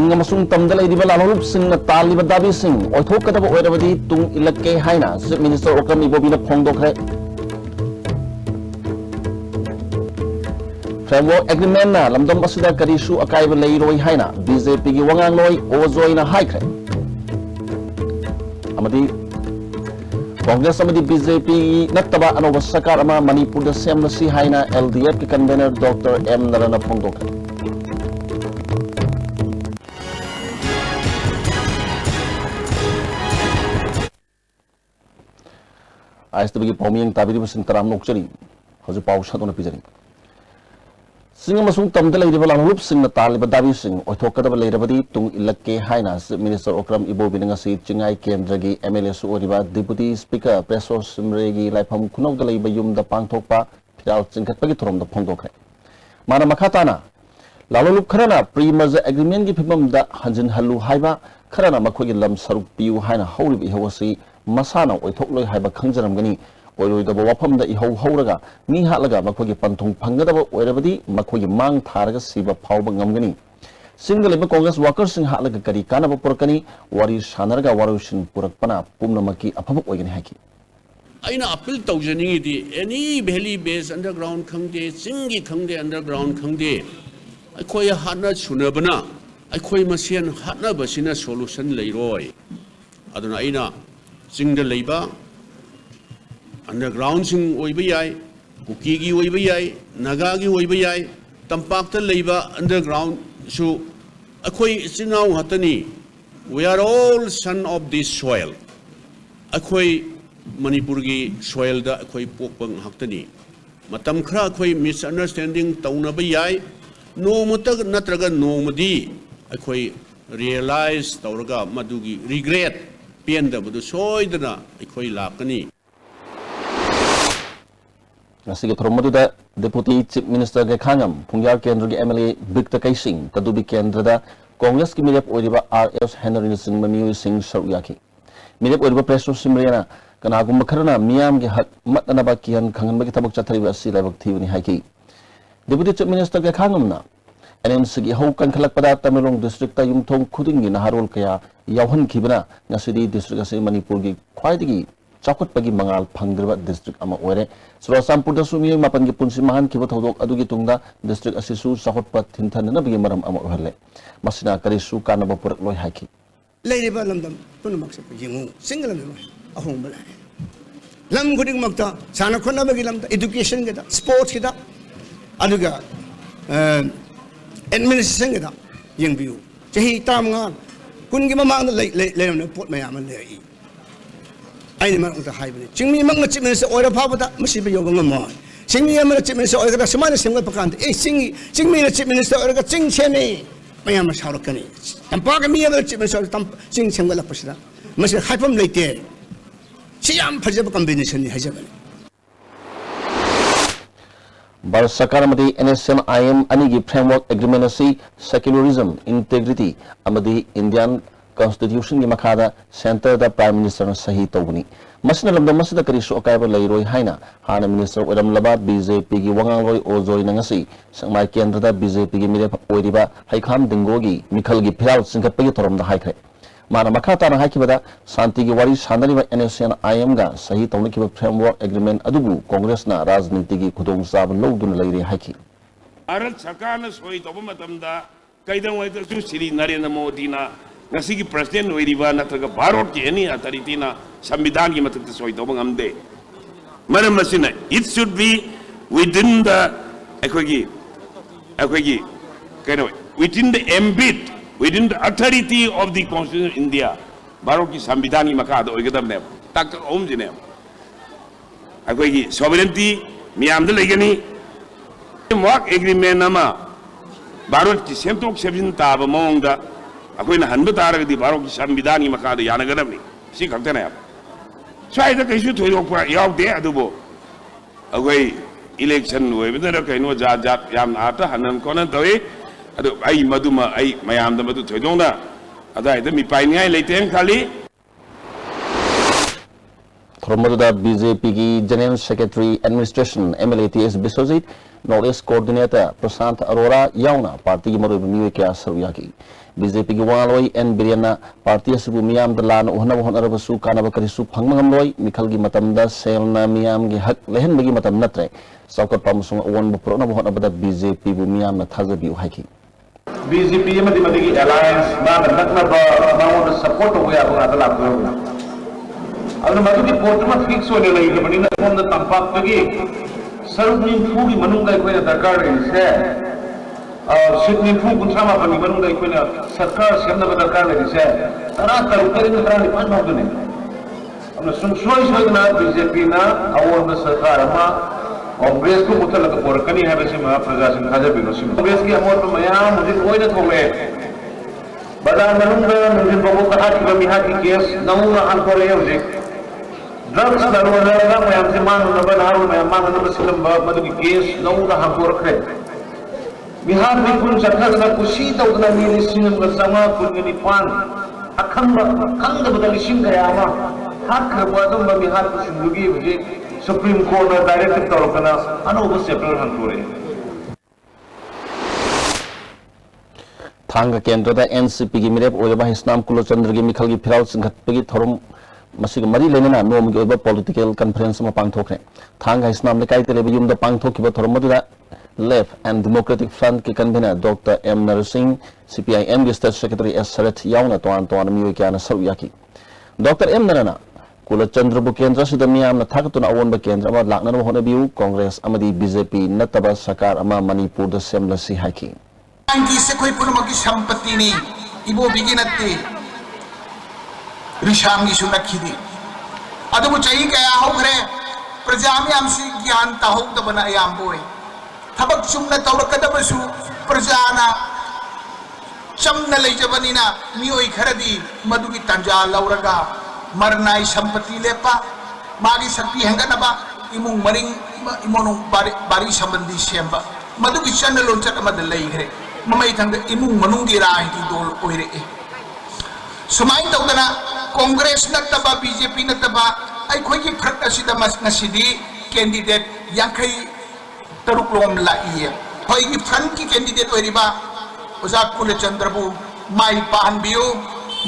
Sing amasung tamda lay di ba lalong sing na tali ba dabi sing oithok kada ba oira ba di tung ilagke haina Chief Minister Okram Ibobi na phongdok hai Framework Agreement na lamdam asida karisu akai ba lay roi haina BJP gi wangang loi ozoi na haikre amadi Congress amadi BJP nattaba anoba sakar ama Manipur da semna si haina LDF ki convener Dr. M Narana phongdok hai Ais tu bagi pemiyang tabiri mesin teram nok ceri, hasil paus satu napi ceri. Singa masung tamda lagi di balang lup sing natal badabi sing, othok kada balai rabadi tung ilak ke haina Minister Okram Ibobi dengan si cengai kendragi MLA suoriba Deputy Speaker Preso Simregi laipam kunok dalai bayum da pangthok pa piral cingkat bagi turom da pongdok hai. Mana makatana, lalu lup karana pre-merger agreement gi phimam da hanjin halu haiba karana makhogi lam saruk piu haina haurib ihawasi Masana oithok loi haiba khangjaramgani oiroidaba wafamda ihau hauraga mi hatlaga makhogi panthong phangadaba oirabadi makhogi mang tharaga siba phauba ngamgani single leba Congress workers sing hatlaga kari kanaba purakani wari sanarga warushin purakpana pumnamaki afaba oigani haki aina appeal tawjaningi di any valley based underground khangde singi khangde underground khangde akhoi hatna chunabana akhoi masien hatna basina solution leiroi aduna aina Sing the labor underground sing oibayai, Kukigi oibayai, Nagagi oibayai, Tampakta labor underground. So, Akoi Sinau Hatani, we are all son of this soil. Akoi Manipurgi soil da Akoi Pokpang Hatani. Matamkra Akoi misunderstanding Taunabayai, no Mutag Natraga no Madi, Akoi realize Tauraga Madugi regret. Pienda budu soidana ikoi lakani. Nasi ke tromodu da Deputy Chief Minister ke khangam Pungjab Kendra ke MLA Bikta Kaising kadubi Kendra da Congress ki mirep oriba RS Henry Singh Mamiu Singh Saruyaki. Mirep oriba Preso Simriana kana gum makharana miyam ke hak matana ba kian khangan ba ki tabak chathari ba si labak thibani haiki. Deputy Chief Minister ke khangam na NMC ki haukan khalak pada Tamelong district ta yumthong khudingi naharol kaya yauhan kibana ngasidi district ase Manipur gi khwaidigi chakot pagi mangal phangdrba district ama oire Surasampur da sumi mapan gi punsi mahan kiba thodok adugi tungda district ase su chakot pat thinthan na bigi maram ama ohalle masina kari su kana ba purak loi haki leiriba lamdam punumak se jingu single me ahong bala lam guding makta sana khona bagi lamda education geda sports geda aduga administration geda yengbiu chahi tamngan kun gi mamang le pot mayam le I ai man uta haibani chingmi mang na chimen se oira phawada masiba yoga ngamo chingmi am na chimen se oira samana semga pakan e chingmi na chimen se oira ching chene mayam saurakani tampa ga mi am na chimen se tam ching semga la pasida masi haipam leite siam phajaba combination ni hajabani Bharat Sarkar amadi NSM IM anigi framework agreement asi secularism integrity amadi Indian constitution gi makhada center da prime minister na sahi tawni masina lamda masida karisu akaiba leiroi haina hana minister oram laba BJP gi wangang loi ozoi na ngasi sangmai kendra da BJP gi mire oiriba haikham dingogi mikhal gi phiral singkat pagi thorom da haikre mana makhata na haikibada santi gi wari sanariba NSM IM ga sahi tawni ki framework agreement adubu congress na rajniti gi khudong sab lodun leire haiki Bharat Sarkar na soi toba matamda kaidang wai tu Sri Narendra Modi na ngasi gi president oiriba natraga Bharat ki any authority na samvidhan gi matakta soi toba ngamde maram masina it should be within the akogi kind of within the ambit within the authority of the Constitution of India, Bharat ki samvidhan ki makada oigadam ne tak om jine akoi ki sovereignty miyam da legani mock agreement nama Bharat ki semtok sebin ta ba mong da akoi na hanba taraga di Bharat ki samvidhan ki makada yanagadam ni si khakta na sai da kaisu thoidok pa yaw de adubo akoi election oibada kaino jat yam ata hanan kona doi adu ai maduma ai mayam da madu thoidongda adai da mi paingai leiteng khali Thormaduda BJP ki General Secretary Administration MLATS Biswajit Northeast Coordinator Prashant Arora yauna party ki maru miwe kya saruyaki BJP की वालोई N बिरियना party असुबु मियाम the लान उहनब होनरबसु कानब करिसु फंगमंगमलोई मिखल की मतमदा सेलना मियाम की हक लेहन बगी मतम नत्रे Shaukat पामुसुंग oven बुपुरना होनबदा BJP बु मियाम न थाजबि उहाइकी BJP मदी अलायंस माना नकनब माउंड सपोर्ट हो गया होगा तो लाभ होगा अब मधुकी पोर्ट में फिक्स होने लगी है बनी ना हम तंपाक तगी सर्व निम्फू की मनुंग का कोई दरकार है सिर्फ निम्फू कुंसा में बनी मनुंग का कोई सरकार से हमने दरकार है इसे तरह तरुकरी में तरह निपान मार देने हमने सुनसोई ना बीजेपी ना अवॉर्ड में सरकार हमा कांग्रेस को मुझे लगा पोरकनी है वैसे महा प्रजा सिंह खाजा बिलोसी कांग्रेस की अमोर में मया मुझे कोई न थोड़े बाजार मनुंग मुझे बबू कहा कि मिहा की केस नमू ना हाल को रहे मुझे ड्रग्स दरवाजा लगा मैं हमसे मान न बनाऊं मैं मान न बसलम मधु की केस नमू ना हाल को रखे बिहार में कुल सरकार का कुशी तो उतना मेरे सिंह का समा कुल निपान अखंड बदली सिंह गया मा हाथ खरबा तो बिहार को सिंधुगी मुझे सुप्रीम कोर्ट ने डायरेक्ट तौर पर अनोबस चैप्टर हंतोरे थांग केंद्र दा एनसीपी की मिरेप ओयबा हिस्नाम कुलचंद्र की मिखल की फिराउ संघटपगी थोरम मसिग मरी लेनेना नोम की ओयबा पॉलिटिकल कॉन्फ्रेंस में पांगथोखरे थांग हिस्नाम लेकाई तेलेबी युम दा पांगथोखिबा थोरम मदुदा लेफ्ट एंड डेमोक्रेटिक फ्रंट के convener doctor M Narasimha CPIM की स्टेट सेक्रेटरी एस शरद यावना तोन मियोय क्याना सरू याकी डॉक्टर एम नरना कुलचंद्र बु केंद्र से मियाम थाकतुना अवोनब केंद्र अमा लाकनब होनबियु कांग्रेस अमदी बीजेपी नतबा सरकार अमा मणिपुर द सेमलसी हाइकी की से कोई पुनमकी संपत्ति नहीं इबो बिगी नत्ते रिशाम की सुनखिदी अदबु चाहिए क्या होखरे प्रजा मियाम से ज्ञान ताहोक द बना याम बोय थबक सुमना तौरकदबसु प्रजाना चमना लेजबनिना मियोय खरदी मधु की तंजा लौरगा मरनाई संपत्ति लेपा मागी शक्ति हेंगनबा इमुंग मरिंग इमोनु बारी संबंधी सेंबा मधु की चन्न लोंचत मद लेइग्रे ममई थंग इमुंग मनुंगी राही दोल ओइरे सुमाई तौदना कांग्रेस नतबा बीजेपी नतबा अखोई की फरक असिदा मसनसिदी कैंडिडेट यांखई तरुक लोम लाइए होई की फ्रंट की कैंडिडेट ओइरिबा ओजा कुलचंद्रबु माई पाहनबियो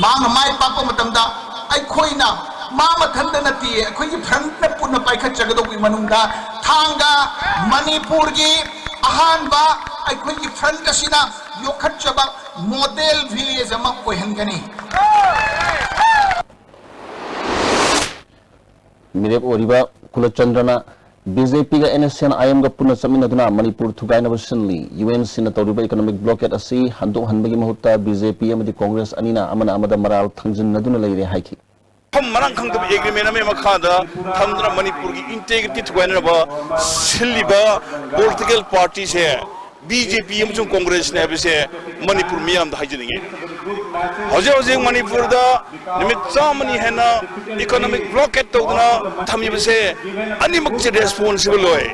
मांग माई पाको मतमदा अखोइना मा मथंद नती अखोई की फ्रंट न पुन पाइखत जगदोगी मनुंगा थांगा मणिपुर की अहानबा अखोई की फ्रंट असिना योखचबा मॉडल विलेज अमा ओहंगनी मिरेप ओरिबा कुलचंद्रना बीजेपी का एनएसएन आईएम का पुनः चमिनदुना मणिपुर थुगाइनब सिनली यूएनसी न तौरिबा इकोनॉमिक ब्लॉकेट असि हंदोक हनबगी महुत्ता बीजेपी अमदी कांग्रेस अनिना अमना अमदा मराल थंजनदुना लेरे हाइकी हम मरंग खंगब एग्रीमेंट में मखादा थमदना मणिपुर की इंटीग्रिटी थुगाइनब सिलिबा पॉलिटिकल पार्टी से बीजेपी अमसुं कांग्रेस ने बिसे मणिपुर मियाम हाइजनिंगे हजे हजे मणिपुर दा निमित चामनी हेना इकोनॉमिक ब्लॉकेट तौदना थमिबसे अनिमक से रेस्पोंसिबल होय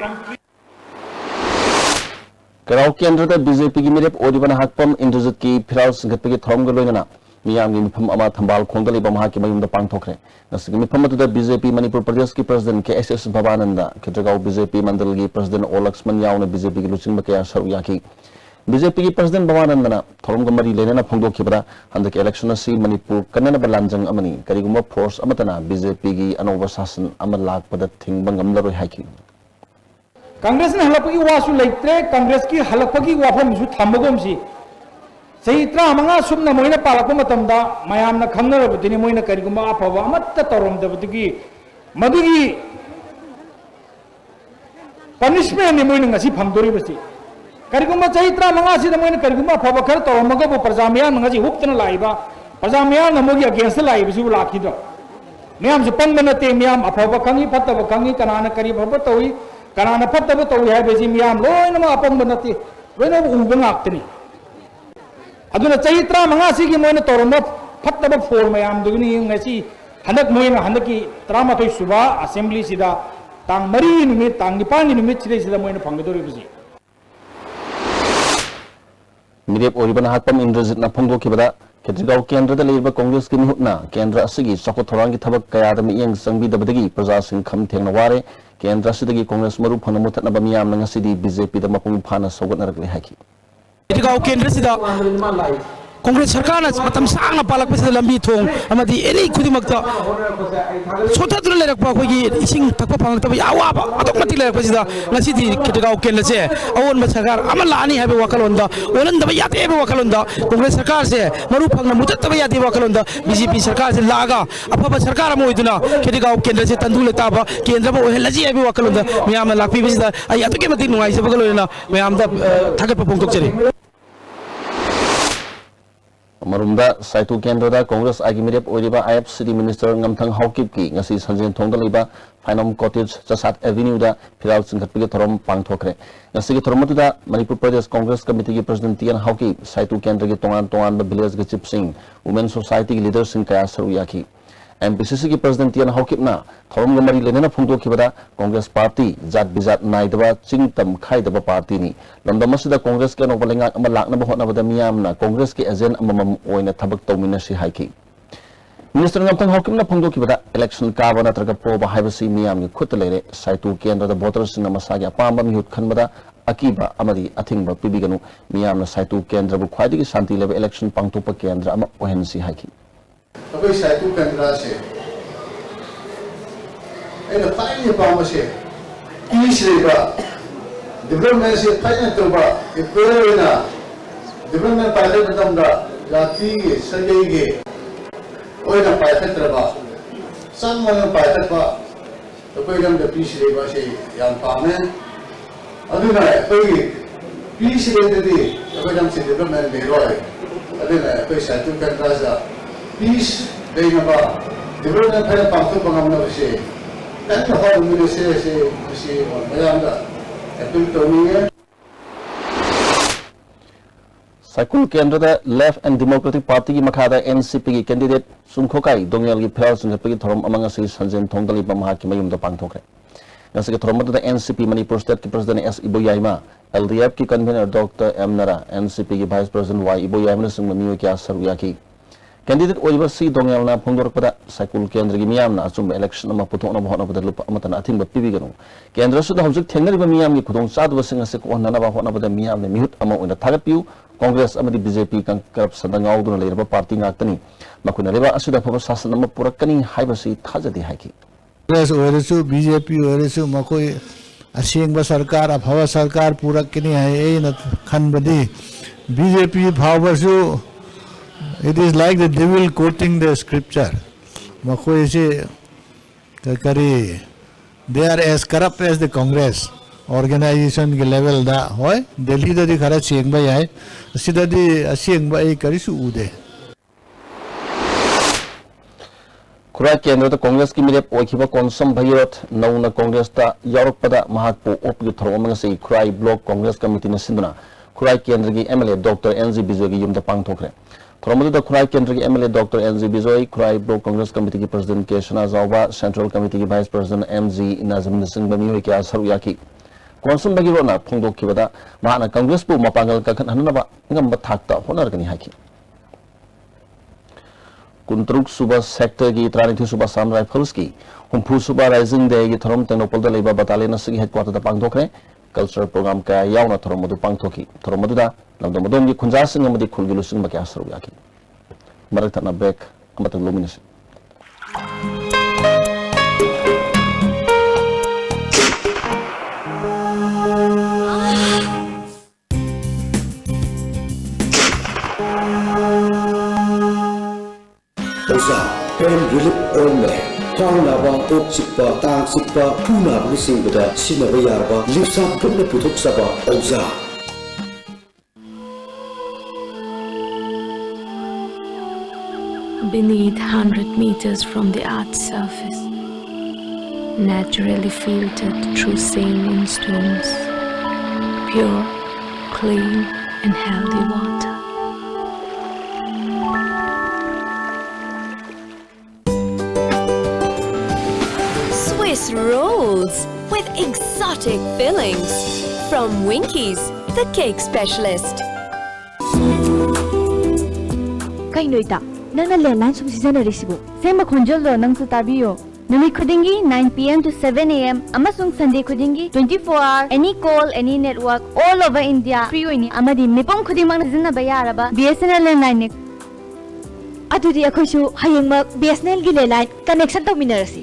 कराव केंद्र दा बीजेपी की मिरेप ओरिबना हाकपम इंद्रजित की फिराव संगतपगी थोरम गलोइना मियाम की मिफम अमा थंबाल खोंगदलिबा महा की मयुम दा पांगथोखरे नसगी मिफम अदुदा बीजेपी मणिपुर प्रदेश की प्रेसिडेंट के एसएस भवानंदा केत्रगांव बीजेपी मंडल की प्रेसिडेंट ओ लक्ष्मण यावना बीजेपी की लुचिंग बकया सरू याकी बीजेपी की प्रेसिडेंट भवानंदना थोरम गमरी लेना फोंदोखिबरा हंदक इलेक्शन असि मणिपुर कन्ननब लांजंग अमनी करिगुम फोर्स अमतना बीजेपी की अनोवा शासन अमल लाकपद थिंगबंग अमलरोय हाइकी कांग्रेस ने हलपगी वासु लेत्रे कांग्रेस की हलपगी वाफम सु थमगोमसी सही त्रा मंगा सुमना मोइना पालक मतमदा मयामना खंगरबदिनी मोइना करिगुम अफवा अमत्त तौरमदबदगी मदुगी पनिशमेंट नि मोइना ngasi फंगदोरिबसी करिगुम सही त्रा मंगा सिदा मोइना करिगुम अफवा खर तौरमगबो प्रजामया ngasi हुक्तना लाइबा प्रजामया नमोगी अगेंस्ट लाइबसी लाखिदो मयाम से पंगनते मयाम अफवा खंगी फतब खंगी कनाना करि भब तोई कनाना फतब तोई हाबेसी मयाम लोइनमा अपंगनते लोइना उंग ngakतनी अदुना चही त्रा मंगासी की मोइना तौरम फतब फोर मयाम दुगनी ngasi हनक मोइना हनकी त्रामाथोई सुबा असेंबली सिदा तांग मरी निमित तांग निपांग निमित सिदा मोइना फंगदोरिबसी मिरेप ओरिबना हाकपम इंद्रजित न फोंदोखिबदा केत्रगांव केंद्र लेब कांग्रेस की मिहुतना केंद्र असगी चौखथोरांग की थबक कयाद मियंग संगबीदबदगी प्रजा सिंह खम थेंगना वारे केंद्र असदगी कांग्रेस मरु फन मुथतनब मियाम नंगसिदी बीजेपी द मपुंग फाना सौगतनरकले हाकी केत्रगांव केंद्र सिदा कांग्रेस सरकार मतम सांगना पालकपसिदा लंबी थोंग अमदी एनी खुदिमक्ता सोथादुना लेरकपा अखोगी इसिंग थकपा फंगतबा यावाबा अदोमति लेरकपसिदा ngasiदी खिटगाव केंद्रसे अवोन सरकार अमा लानी हाबे वकलोंदा ओनंदबा यातेबा वकलोंदा कांग्रेस सरकार से मरु फंगना मुजत्तबा याते वकलोंदा बीजेपी सरकार से लागा अफबा सरकार अमा ओइदुना खिटगाव केंद्र से तंदुले ताबा केंद्र बा ओहेलजी हाबे वकलोंदा मियाम लाक्पीबसिदा आई अतुके मति नुंगाइसबा गलोना मियामदा थागत फोंदोकचरी मरुमदा साइतु केंद्र कांग्रेस आगे मिरेप ओरिबा आईएफसीडी मिनिस्टर ngमथंग हाउकिप की ngasi संजन थोंगदा लेबा फाइनम कॉटेज चसात एवेन्यू दा फिराल सिंखटपि थरम पांगथोखरे ngasi की थरमतुदा मणिपुर प्रदेश कांग्रेस कमिटी की प्रेसिडेंट टियन हाउकी साइतु केंद्र की तोंगान तोंगान विलेज के चीफ सिंह वुमेन सोसाइटी की लीडर सिंह कया सरू याखी एमपीसीसी की प्रेसिडेंट टियन हाउकिपना थरम गमरी लेनेना फुंगदोखिबदा कांग्रेस पार्टी जात बिजात नाइदबा चिंगतम खाइदबा पार्टी नि लंदमसदा कांग्रेस के नोबलेंगा अमा लाकनबा होटनबदा मियामना कांग्रेस के एजेंट अममम ओइना थबक तौमिनसी हाइकी मिनिस्टर ngमथंग हाउकिपना फुंगदोखिबदा इलेक्शन काबा नत्रगा पोबा हाइबसी मियामनि खुत लेरे साइतु केंद्र दा वोटर सिंह मसागे अपाम मिहुत खनबदा अकीबा अमदी अथिंगबा पिबिगनु मियामना साइतु केंद्र बु ख्वाइदगी शांति लेबा इलेक्शन पांगतोपा केंद्र अमा ओहेनसी हाइकी अभी साइतु केंद्र से ऐना फाइने पाम से पीस लेबा डेवलपमेंट से फाइने तोबा एपेरेना डेवलपमेंट पाइले बदमदा जाति के सगे के ओइना पाइले तरबा सामन पाइले बा तो कोई हम द पीस लेबा से याम पामे अदुना कोई पीस लेदे कोई हम से डेवलपमेंट ले रोय अदुना कोई साइतु केंद्र से पीस देनबा डेवलपमेंट फाइने पांगतो बंगमना से तन हो मिले से मयामदा अपील तोनिए साइकुल केंद्र लेफ्ट एंड डेमोक्रेटिक पार्टी की मखादा एनसीपी की कैंडिडेट सुमखोकाई दोंगेल की फिराल सिंगपी थरम अमंग से संजन थोंगदली महाकी मयुमदा पांगथोखरे ngasi थरमदा एनसीपी मणिपुर स्टेट की प्रेसिडेंट एस इबोयाइमा एलडीएफ की convener doctor M Nara NCP की vice president Y Iboyaima Singh मियो क्या सरुयाकी कैंडिडेट ओइबा सी दोंगेलना फोंदोरपदा साइकुल केंद्र की मियामना अचुम इलेक्शन अमा पुथोना होनबदा लुप अमतना अथिंग पिबिगनु केंद्र सुदा हौजिक थेंगरिबा मियाम की खुदों चादबसिंग असे कोहननाबा होनबदा मियाम ने मिहुत अमा ओइना थागतपिउ कांग्रेस अमदी बीजेपी का करप्शन गाउदुना लेरबा पार्टी गाक्तनी मखुना लेबा असुदा फबा शासन अमा पुरकनी हाइबसी थाजदि हाइकी कांग्रेस ओरसु बीजेपी ओरसु मकोई असेंगबा सरकार अफवा सरकार पुरकनी है एना खनबदी BJP भावसु it is like the devil quoting the scripture makoi se kari they are as corrupt as the Congress organization ke level da hoy Delhi da di khara chengba yai sida di asengba ei kari su ude खुरा केंद्र कांग्रेस की मिरेप ओखिबा कोनसम भैरत नौना कांग्रेस ता यारकपदा महाकपो ओपगी थरोमंग से खुराई block Congress committee ने सिंदुना खुराई केंद्र की MLA doctor NG Bijoy की युमदा पांगथोखरे थरोमदुदा खुराई केंद्र की MLA doctor NG Bijoy Khurai block Congress committee की प्रेसिडेंट के शना जावबा सेंट्रल कमिटी की vice president MG Najam Singh बमियो के आसरु याकी कोनसम भगिरोना फोंदोखिबदा माना कांग्रेस पु मपांगल कखन हननबा ngamba thakta honargani haki कुंतरुक सुबह सेक्टर की 33 सुबह साम राइफल्स की हुंफु सुबह राइजिंग डे की थरम तेनोपल दा लेबा बटालियन असगी हेडक्वार्टर दा पांगथोखरे कल्चरल प्रोग्राम का यावना थरम मदु पांगथोखी थरम मदुदा लमदम की खुंजा सिंग मदि खुलगी लुसिंग बके आसरु याकी मरक तना ब्रेक अमत लुमिनस पेन रिलीफ ऑइंटमेंट खांगनाबा ओक चिपा तांग चिपा फुनाबनि सिंगदा सिनबा यारबा लिपसा गमने पुथोकसाबा औजा Beneath 100 meters from the Earth's surface, naturally filtered through saline stones, pure, clean and healthy water. Swiss rolls with exotic fillings from Winkies, the cake specialist. Kay noita, nang na landline sum season resibo. Same konjol do nang su tabiyo. Numit khudingi 9 PM to 7 AM amasung Sunday khudingi 24 hour any call any network all over India free oini amadi mipom khudimang na jinna bayaraba BSNL landline ne adudi akhoisu hayengmak BSNL gi landline connection tawminarasi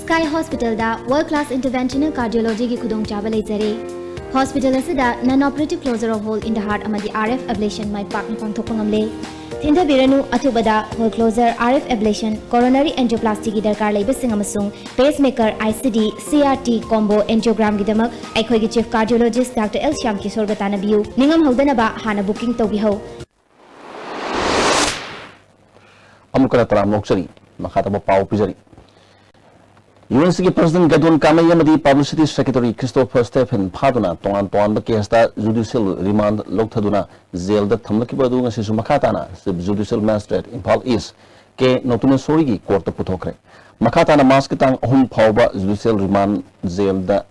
Sky Hospital da world class interventional cardiology gi khudong chaba leizare Hospital asida non-operative closure of hole in the heart amadi RF ablation mai pak ni pangthokpangamle Thinda biranu athubada hole closure RF ablation coronary angioplasty gi darkar leibasing amasung pacemaker ICD CRT combo angiogram gi damak aikhoi gi chief cardiologist Dr. L Shyam Kishore gatana biu ningam hodana ba hana booking tawbi ho amukara taram nokchari makhata ba pau pijari UNC President Gadon Kamayamadi Publicity Secretary Christopher Stephen Paduna Tongan Tongan Bakesta Judicial Remand Loktaduna Zelda Tamlakibadu Sisu Makatana Judicial Magistrate Impal East Ke Notuna Sorigi Court Putokre Makatana Maskatang Home Pauba Judicial Remand Zelda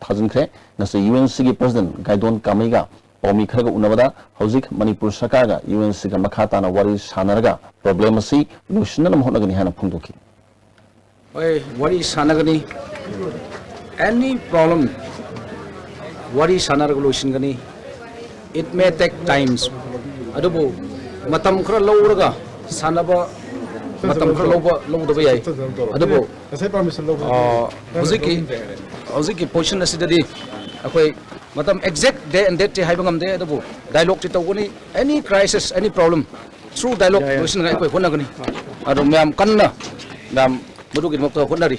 Tazinkre Nasa UNC President Gadon Kamaiga Omi Kraga Unavada Hozik Manipur Sakaga UNC Makatana Wari Sanaraga Problemasi Lushanam Honagani Hana Punduki What is Sanagani? Any problem, what is Sanagolution Gani? It may take times. Adobo, Matam Kraloga, Sanaba, Matam Kraloba, Lodovay, Adobo, Hoziki, portion as the day. Okay, Matam exact day and that Hibangam there, Adobo, dialogue to Tawani, any crisis, any problem, through dialogue, Honagani, Adomam Kanna, Dam. Mudugin mo to kunari.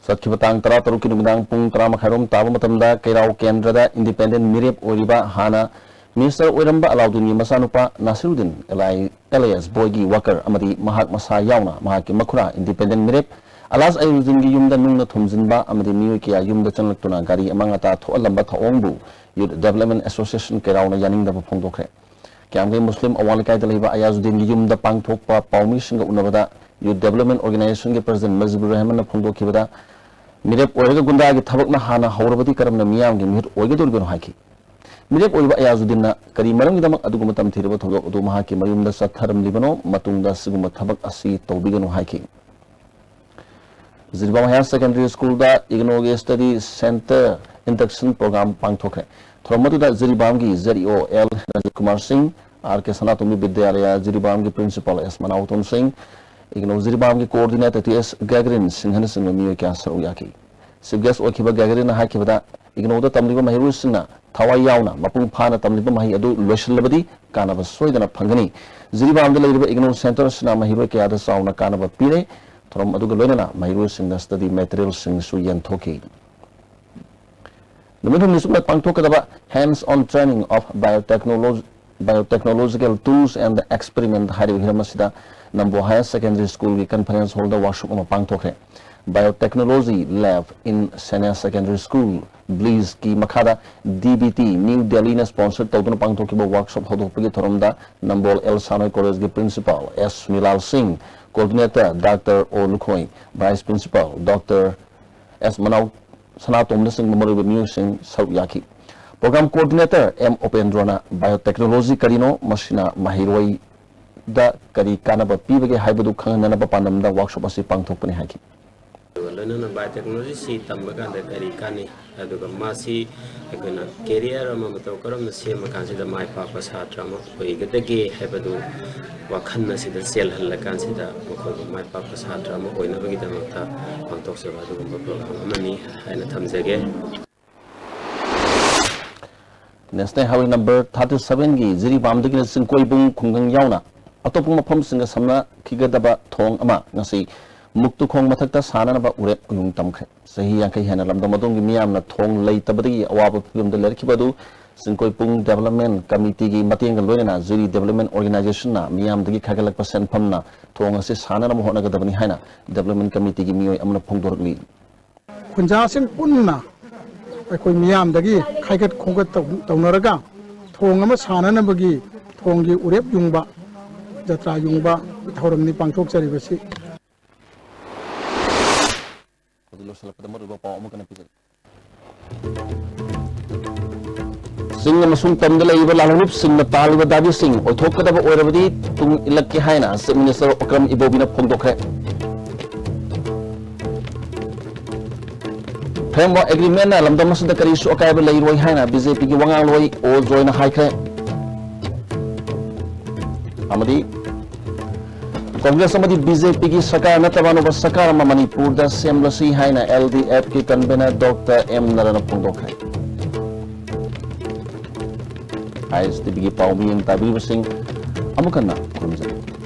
Sakhi batang tara taru kinumidang pung tara makharom tabu matamda kairao kendrada independent mirip oriba hana Minister Oiramba Alauduni Masanupa Nasiruddin LIS Boygi Walker amadi mahak masa yauna mahaki makura independent mirip Alas Ayuddin gi yumda nungna thumjinba amadi miyo kia yumda chanlaktuna gari amangata thoalamba thaongbu Youth Development Association kairauna yaningda phongdokre Kyamge Muslim awalikai daliba Ayazuddin gi yumda pangthokpa paumi singa unabada Youth Development Organization gi President Mazibur Rahman phongdokibada mirep oiraga gunda gi thabakna hana haurabadi karamna miyam gi mihit oiga dorgono haiki mirep oiba Ayazuddin na kari maram gi damak aduguma tam thiraba thodok odu mahaki mayumda satharam libano matungda siguma thabak asi tawbigano haiki Ziribam Higher Secondary School da Ignoge Study Center Induction Program Pangthokre. Thoromatu da Ziribam gi ZEO L Rajiv Kumar Singh, R.K. Sanatumi Vidyalaya Ziribam gi Principal S. Manauton Singh, Igno Ziribam gi Coordinator T.S. Gagarin Singhan Singh Miyo Kya Saruyaki. Sibgas Okiba Gagarin Hakibada Igno da Tamliba Mahiru Singh Thawai Yauna Mapung Phana Tamliba Mahi Adu Loshilabadi Kanaba Soidana Pangani. Ziribam da Liriba Igno Center Sina Mahiru Kya da Sauna Kanaba Pire. From Adugalona, my rules in the study materials in Suyan Toki. The middle is about hands-on training of biotechnological tools and the experiment Hari Hiramasida, Nambo Higher Secondary School Conference Holder Workshop of Pangtoke. Biotechnology Lab in Senior Secondary School, Bliss Ki Makada, DBT, New Delhi sponsored Tautan Pangtokiba Workshop Hodopagi Toromda, Nambol El Sanoy College Principal, S. Milal Singh. Coordinator Dr. O. Lukhoy, Vice Principal Dr. S. Manau Sanatom Singh Memorial Musing South Yaki. Program Coordinator M. Opendrona Biotechnology Karino Mashina Mahiroi da Kari Kanaba Pivage Hybrid Kanana Panam da workshop as a Pangtopani Haki. Lana biotechnology si tambaga da kari kani aduga masi ekona career amato karam na se makan sida mai papa satra ma oigadagi hebadu wakhanna sida sel halakan sida mako mai papa satra ma oina bagi damata pantok se badu program amani haina thamjage National Highway number 37 gi Ziri Bamdagi Singkoibung Kungang Yauna atopung mafam singa samna kigadaba thong ama ngasi Muktu Kong Matakta Sanaba Urep Yung Tamkre. Sahi Yankai Hanalam the Madung Miam na Tong Lay Tabadi, Awab Pum the Lerkibadu, Sinkoi Development Committee, Mating Lorena, Zuri Development Organization, Miam the Kagalak Percent Pamna, Tong Assis Hana Mohonaga Davani Development Committee, Mio Amna Pongdorli. Kunjasin Punna, Akoi Miam the Gi, Kagat Kongat Tonaraga, Tongama Sana Nabagi, Tongi Urep Yungba, Jatra Yungba, Toram Nipang Tok Sarivasi. लोसलपद मरुब pav अमकन puzzle Singh अमसुंग तमद lab लालुप Singh तालिब दाबी सिंह ओथोकदब ओरबदी तुंग इलक्के हाइना chief minister अक्रम इबोबिना फोंदोखरे framework agreement ना लमदम मसद करिसु अकायब लैरोय हाइना BJP की वंगांग लोय ओ जोइना हाइखरे अमदी Congress BJP की सरकार नतबानुब सरकार Manipur सेमलसी हाइना LDF की convener doctor M नरन फोंदोखरे ISTB की पाउमियंग ताबीब सिंह अमुकन्ना खुमजन